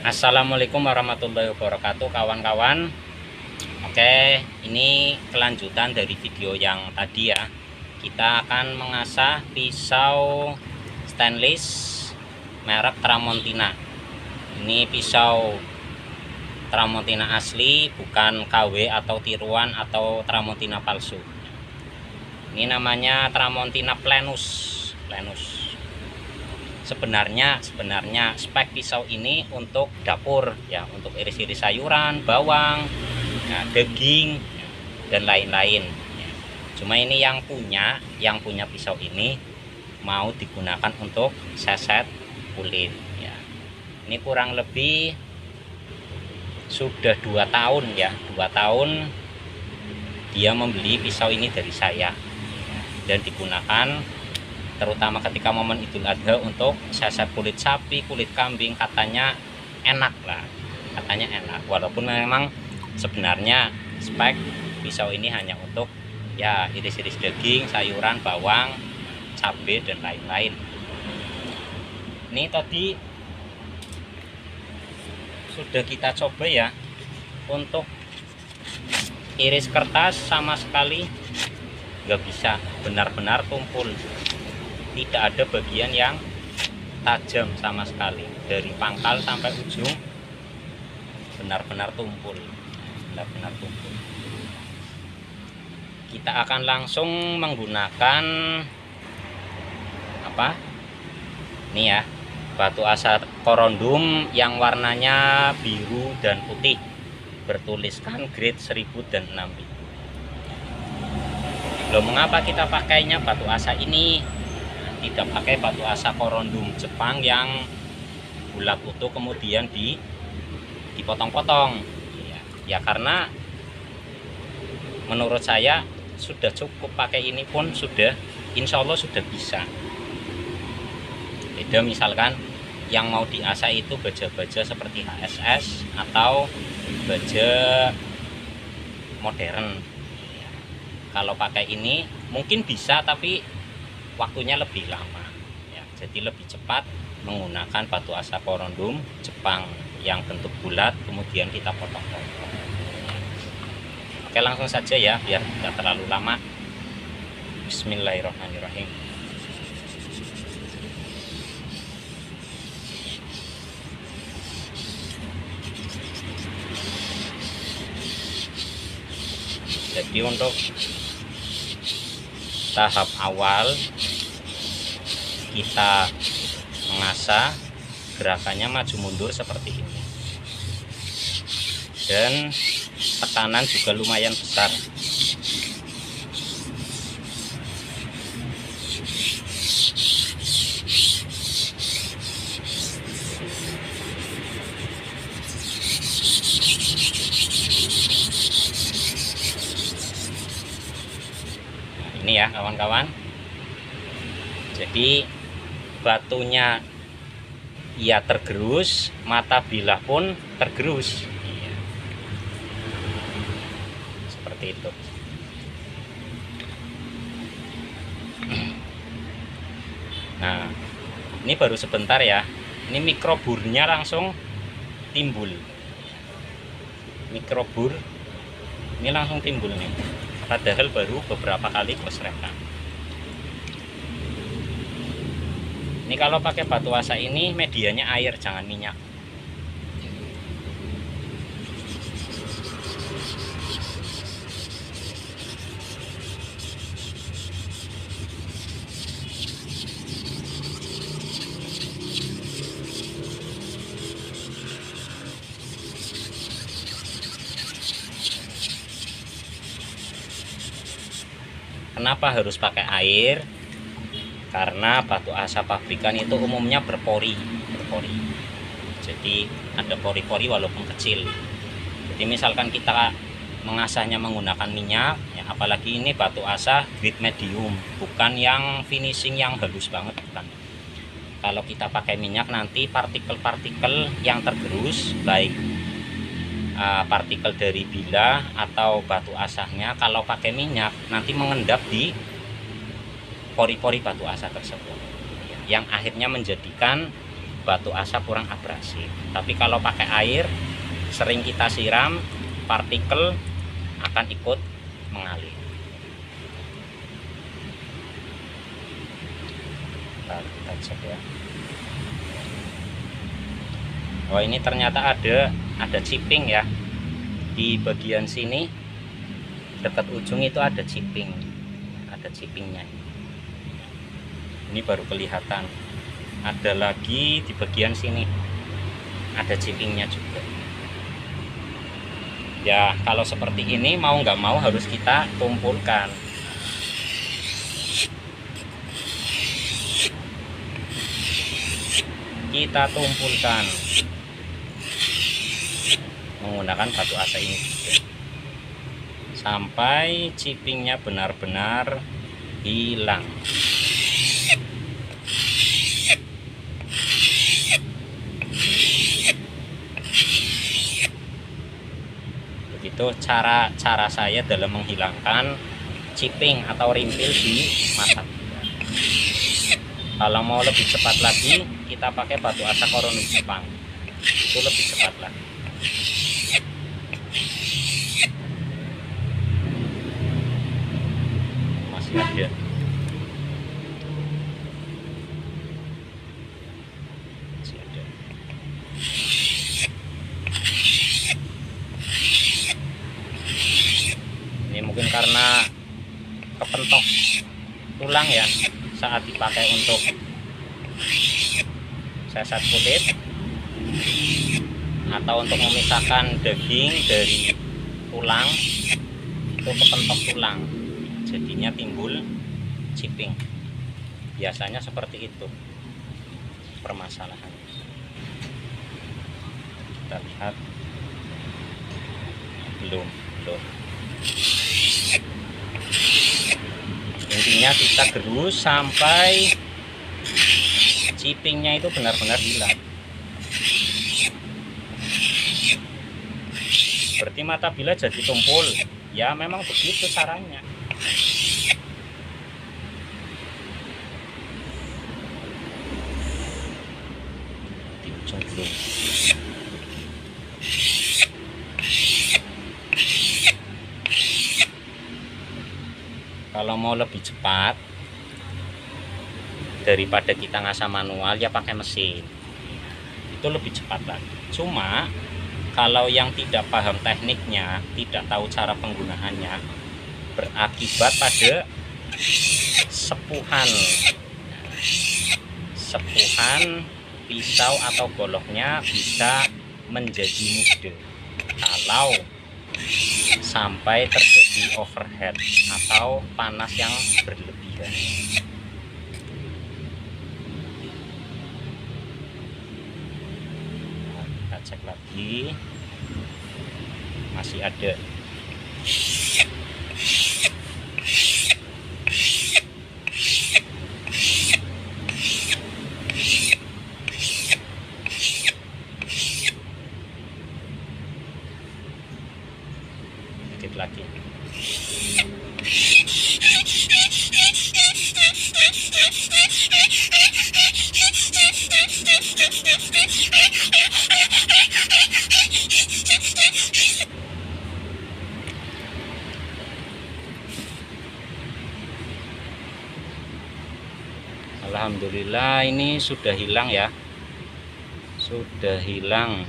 Assalamualaikum warahmatullahi wabarakatuh kawan-kawan. Oke, ini kelanjutan dari video yang tadi ya. Kita akan mengasah pisau stainless merek Tramontina. Ini pisau Tramontina asli, bukan KW atau tiruan atau Tramontina palsu. Ini namanya Tramontina Plenus. Sebenarnya spek pisau ini untuk dapur ya, untuk iris-iris sayuran, bawang, ya, daging dan lain-lain. Cuma ini yang punya pisau ini mau digunakan untuk seset kulit ya. Ini kurang lebih sudah 2 tahun ya, 2 tahun dia membeli pisau ini dari saya dan digunakan terutama ketika momen Idul Adha untuk seset kulit sapi, kulit kambing. Katanya enak lah, katanya enak, walaupun memang sebenarnya spek pisau ini hanya untuk ya iris-iris daging, sayuran, bawang, cabai dan lain-lain. Ini tadi sudah kita coba ya, untuk iris kertas sama sekali nggak bisa, benar-benar tumpul, tidak ada bagian yang tajam sama sekali, dari pangkal sampai ujung benar-benar tumpul, Kita akan langsung menggunakan apa ini ya, batu asa korondum yang warnanya biru dan putih, bertuliskan grade 1000 dan 6000. Loh, mengapa kita pakainya batu asa ini, tidak pakai batu asa korondum Jepang yang bulat utuh kemudian dipotong-potong ya, karena menurut saya sudah cukup pakai ini pun sudah, insya Allah sudah bisa. Beda misalkan yang mau diasah itu baja-baja seperti HSS atau baja modern. Kalau pakai ini mungkin bisa, tapi waktunya lebih lama ya, jadi lebih cepat menggunakan batu asa korondum Jepang yang bentuk bulat kemudian kita potong-potong. Oke, langsung saja ya biar tidak terlalu lama. Bismillahirrahmanirrahim. Jadi untuk tahap awal kita mengasah, gerakannya maju mundur seperti ini, dan tekanan juga lumayan besar. Ini ya kawan-kawan, jadi batunya ia tergerus, mata bilah pun tergerus seperti itu. Nah, ini baru sebentar ya, ini mikroburnya langsung timbul, mikrobur ini langsung timbul nih, padahal baru beberapa kali kosrekan. Ini kalau pakai batu asa ini medianya air, jangan minyak. Kenapa harus pakai air? Karena batu asa pabrikan itu umumnya berpori. Jadi ada pori-pori walaupun kecil. Jadi misalkan kita mengasahnya menggunakan minyak ya, apalagi ini batu asa grade medium, bukan yang finishing yang halus banget, bukan. Kalau kita pakai minyak nanti partikel-partikel yang tergerus, baik partikel dari bilah atau batu asahnya, kalau pakai minyak nanti mengendap di pori-pori batu asa tersebut, yang akhirnya menjadikan batu asa kurang abrasif. Tapi kalau pakai air sering kita siram, partikel akan ikut mengalir. Kita cek ya. Oh, ini ternyata ada chipping ya di bagian sini, dekat ujung itu ada chippingnya. Ini baru kelihatan. Ada lagi di bagian sini ada chippingnya juga. Ya kalau seperti ini mau nggak mau harus kita tumpulkan. Kita tumpulkan menggunakan batu asa ini juga, sampai chippingnya benar-benar hilang. Begitu cara saya dalam menghilangkan chipping atau rimpil di mata. Kalau mau lebih cepat lagi, kita pakai batu asa Koronu Jepang, itu lebih cepat lagi. Masih ada. Ini mungkin karena kepentok tulang ya saat dipakai untuk sesat kulit atau untuk memisahkan daging dari tulang, itu kepentok tulang, jadinya timbul chipping. Biasanya seperti itu permasalahannya. Kita lihat, belum. Intinya kita gerus sampai chippingnya itu benar-benar hilang. Berarti mata bila jadi tumpul. Ya memang begitu caranya. Di ujung belum. Kalau mau lebih cepat daripada kita ngasah manual, ya pakai mesin, itu lebih cepat lagi. Cuma kalau yang tidak paham tekniknya, tidak tahu cara penggunaannya, berakibat pada sepuhan pisau atau goloknya bisa menjadi muda kalau sampai terjadi overheat atau panas yang berlebihan. Nah, kita cek lagi, masih ada. Sedikit lagi. Alhamdulillah ini sudah hilang ya, sudah hilang.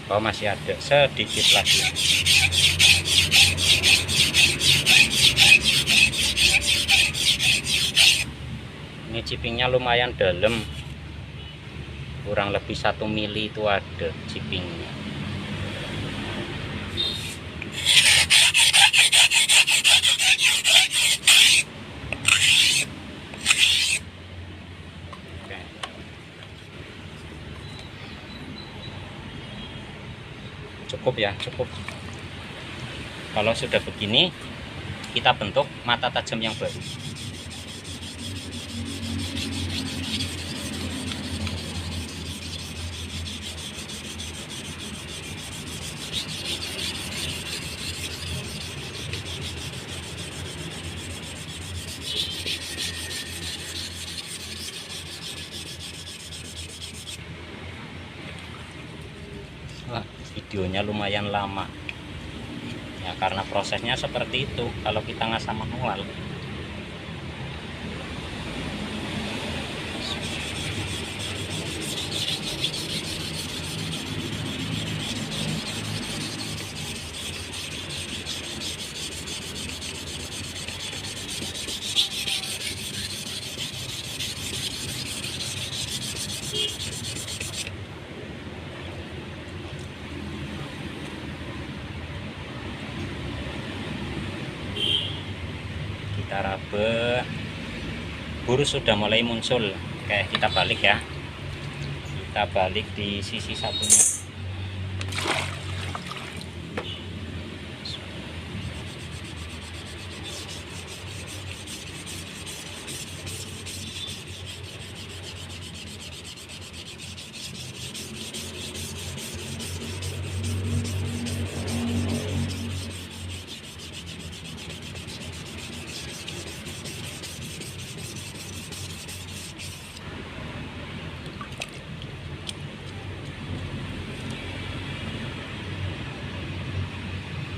Oh masih ada sedikit lagi. Ini chippingnya lumayan dalam, kurang lebih 1 mili itu ada chippingnya. Oke. Cukup ya, cukup. Kalau sudah begini, kita bentuk mata tajam yang baru. Wah, videonya lumayan lama ya, karena prosesnya seperti itu kalau kita ngasah manual. Kita raba, bur sudah mulai muncul. Oke, kita balik ya, kita balik di sisi satunya.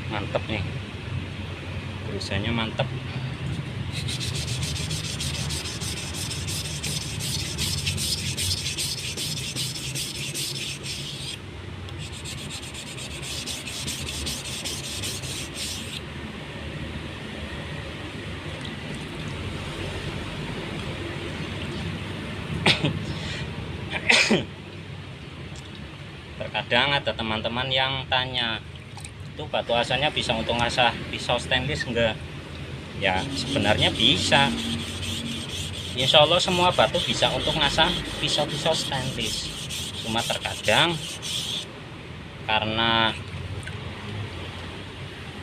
Mantep nih, tulisannya mantep. Terkadang ada teman-teman yang tanya, itu batu asalnya bisa untuk ngasah pisau stainless enggak? Ya sebenarnya bisa, insya Allah semua batu bisa untuk ngasah pisau-pisau stainless. Cuma terkadang karena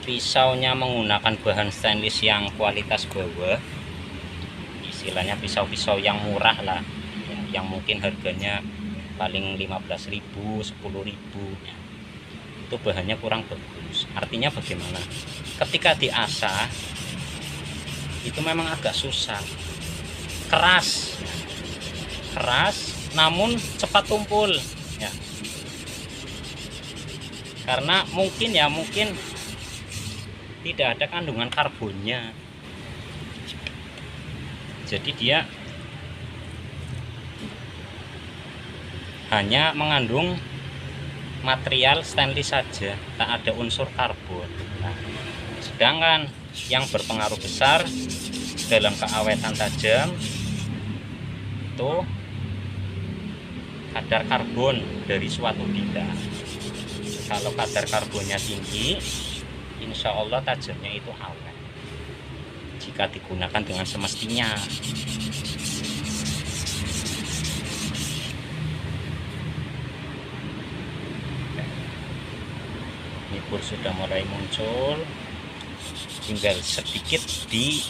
pisaunya menggunakan bahan stainless yang kualitas bawah, istilahnya pisau-pisau yang murah lah ya, yang mungkin harganya paling 15.000, 10.000 ya, itu bahannya kurang bagus. Artinya bagaimana? Ketika diasah itu memang agak susah, keras namun cepat tumpul ya, karena mungkin tidak ada kandungan karbonnya, jadi dia hanya mengandung material stainless saja, tak ada unsur karbon. Nah, sedangkan yang berpengaruh besar dalam keawetan tajam itu kadar karbon dari suatu benda. Kalau kadar karbonnya tinggi, insya Allah tajamnya itu awet jika digunakan dengan semestinya. Ini bur sudah mulai muncul, tinggal sedikit di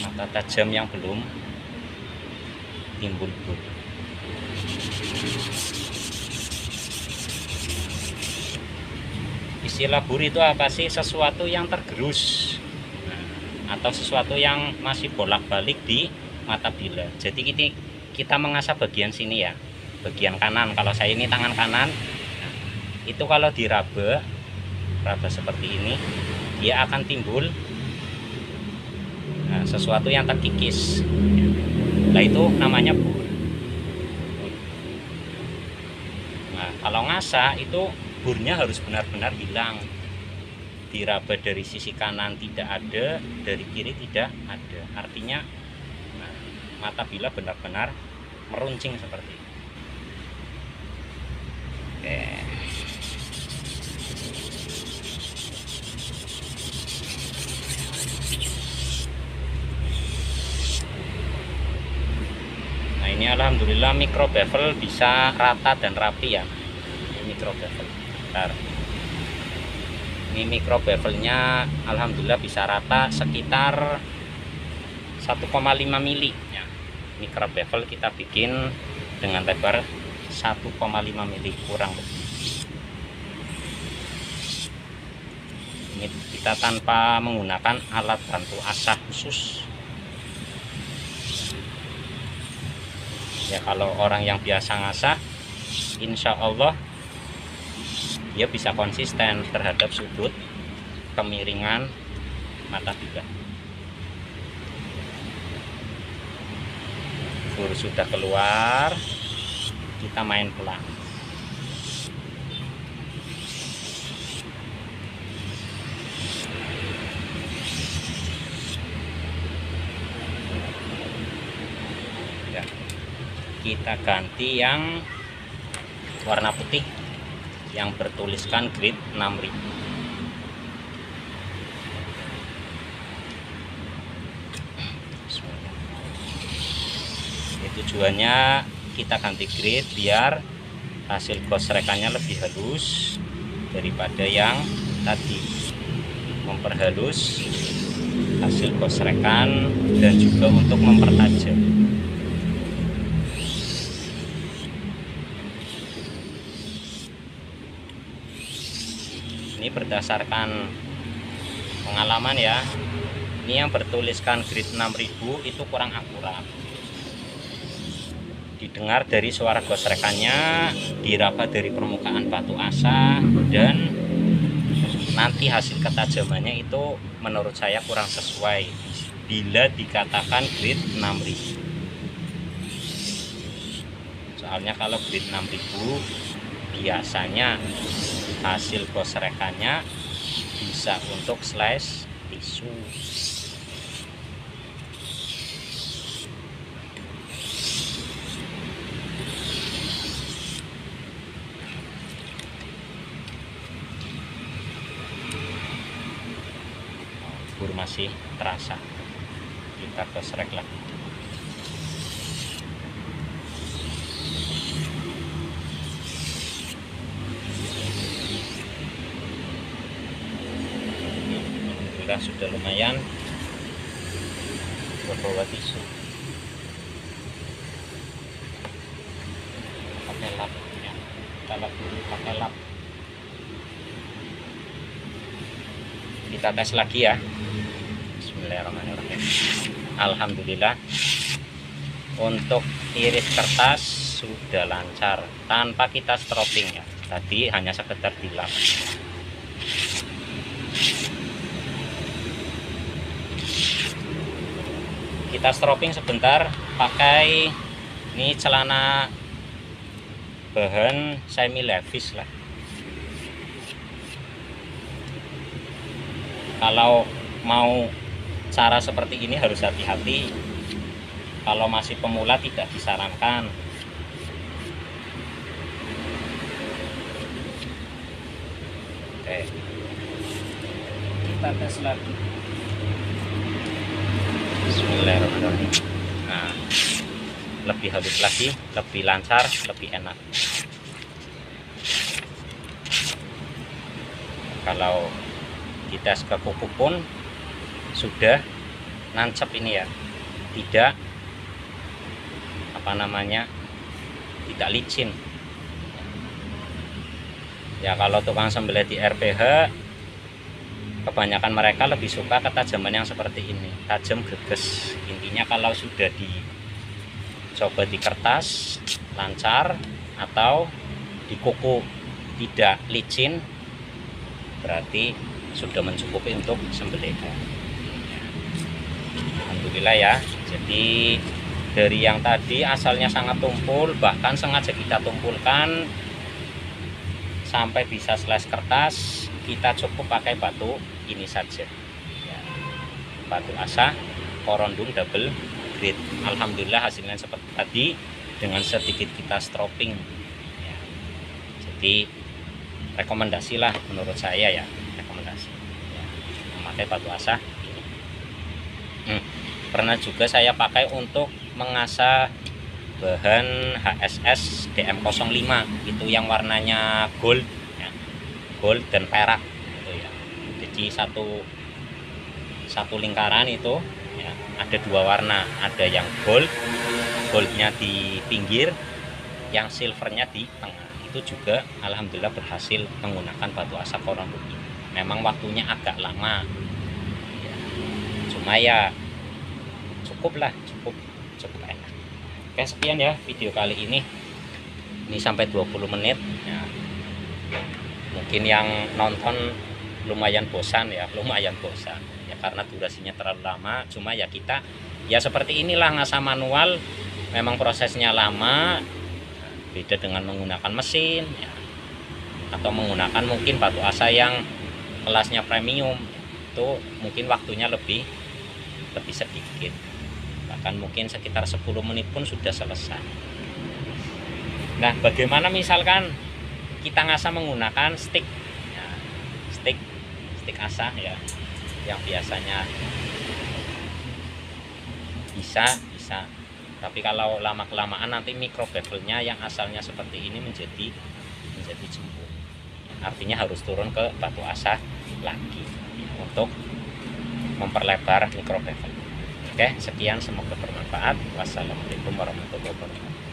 mata tajam yang belum timbul bur. Istilah bur itu apa sih? Sesuatu yang tergerus, atau sesuatu yang masih bolak-balik di mata bila. Jadi kita mengasah bagian sini ya, bagian kanan. Kalau saya ini tangan kanan, itu kalau diraba seperti ini, dia akan timbul sesuatu yang terkikis. Nah itu namanya bur. Nah kalau ngasah itu burnya harus benar-benar hilang. Diraba dari sisi kanan tidak ada, dari kiri tidak ada. Artinya mata bila benar-benar meruncing seperti itu. Oke. Nah ini alhamdulillah micro bevel bisa rata dan rapi ya. Ini micro bevel. Bentar. Ini micro bevelnya alhamdulillah bisa rata sekitar 1,5 mili ya. Micro bevel kita bikin dengan lebar 1,5 mili kurang lebih. Ini kita tanpa menggunakan alat bantu asah khusus ya. Kalau orang yang biasa ngasah insya Allah dia bisa konsisten terhadap sudut kemiringan mata juga. Bur sudah keluar, kita main pelan. Ya, kita ganti yang warna putih yang bertuliskan grade 6000. Tujuannya kita ganti grade biar hasil gosrekannya lebih halus daripada yang tadi, memperhalus hasil gosrekan dan juga untuk mempertajam. Ini berdasarkan pengalaman ya, ini yang bertuliskan grade 6000 itu kurang akurat. Didengar dari suara gosrekannya, diraba dari permukaan batu asa, dan nanti hasil ketajamannya itu menurut saya kurang sesuai bila dikatakan grade 6000. Soalnya kalau grade 6000 biasanya hasil gosrekannya bisa untuk slice tisu. Bur masih terasa, kita gosrek lagi. Alhamdulillah sudah lumayan berbawa tisu. Pakai lap ya, kita lap dulu pakai lap. Kita tes lagi ya. Bismillahirrahmanirrahim. Alhamdulillah untuk iris kertas sudah lancar tanpa kita stropping ya. Tadi hanya sekedar dilap. Kita stropping sebentar pakai ini celana bahan semi levis lah. Kalau mau cara seperti ini harus hati-hati. Kalau masih pemula tidak disarankan. Oke, kita tes lagi. Bismillahirrahmanirrahim. Nah, lebih halus lagi, lebih lancar, lebih enak. Kalau kita ke kuku pun sudah nancep ini ya, tidak tidak licin ya. Kalau tukang sembelih di RPH kebanyakan mereka lebih suka ketajaman yang seperti ini, tajam greges. Intinya kalau sudah dicoba di kertas lancar atau di kuku tidak licin, berarti sudah mencukupi untuk sembelih. Alhamdulillah ya. Jadi dari yang tadi asalnya sangat tumpul, bahkan sengaja kita tumpulkan sampai bisa slice kertas, kita cukup pakai batu ini saja ya, batu asa Corundum double grade. Alhamdulillah hasilnya seperti tadi dengan sedikit kita stropping ya. Jadi rekomendasi lah menurut saya ya, rekomendasi ya, memakai batu asa ini. Pernah juga saya pakai untuk mengasah bahan HSS DM05 itu yang warnanya gold ya, gold dan perak gitu ya. Jadi satu lingkaran itu ya, ada dua warna, ada yang goldnya di pinggir, yang silvernya di tengah. Itu juga alhamdulillah berhasil menggunakan batu asa Corundum ini. Memang waktunya agak lama ya, cuma ya cukup enak. Oke, sekian ya video kali ini sampai 20 menit ya. mungkin yang nonton lumayan bosan ya, ya karena durasinya terlalu lama. Cuma ya kita ya seperti inilah ngasah manual, memang prosesnya lama, beda dengan menggunakan mesin ya, atau menggunakan mungkin batu asa yang kelasnya premium, itu mungkin waktunya lebih sedikit, bahkan mungkin sekitar 10 menit pun sudah selesai. Nah, bagaimana misalkan kita ngasah menggunakan stick ya, stick asah ya, yang biasanya bisa, tapi kalau lama kelamaan nanti micro bevelnya yang asalnya seperti ini menjadi jembut, artinya harus turun ke batu asah lagi ya, untuk memperlebar micro bevel. Oke, sekian, semoga bermanfaat. Wassalamualaikum warahmatullahi wabarakatuh.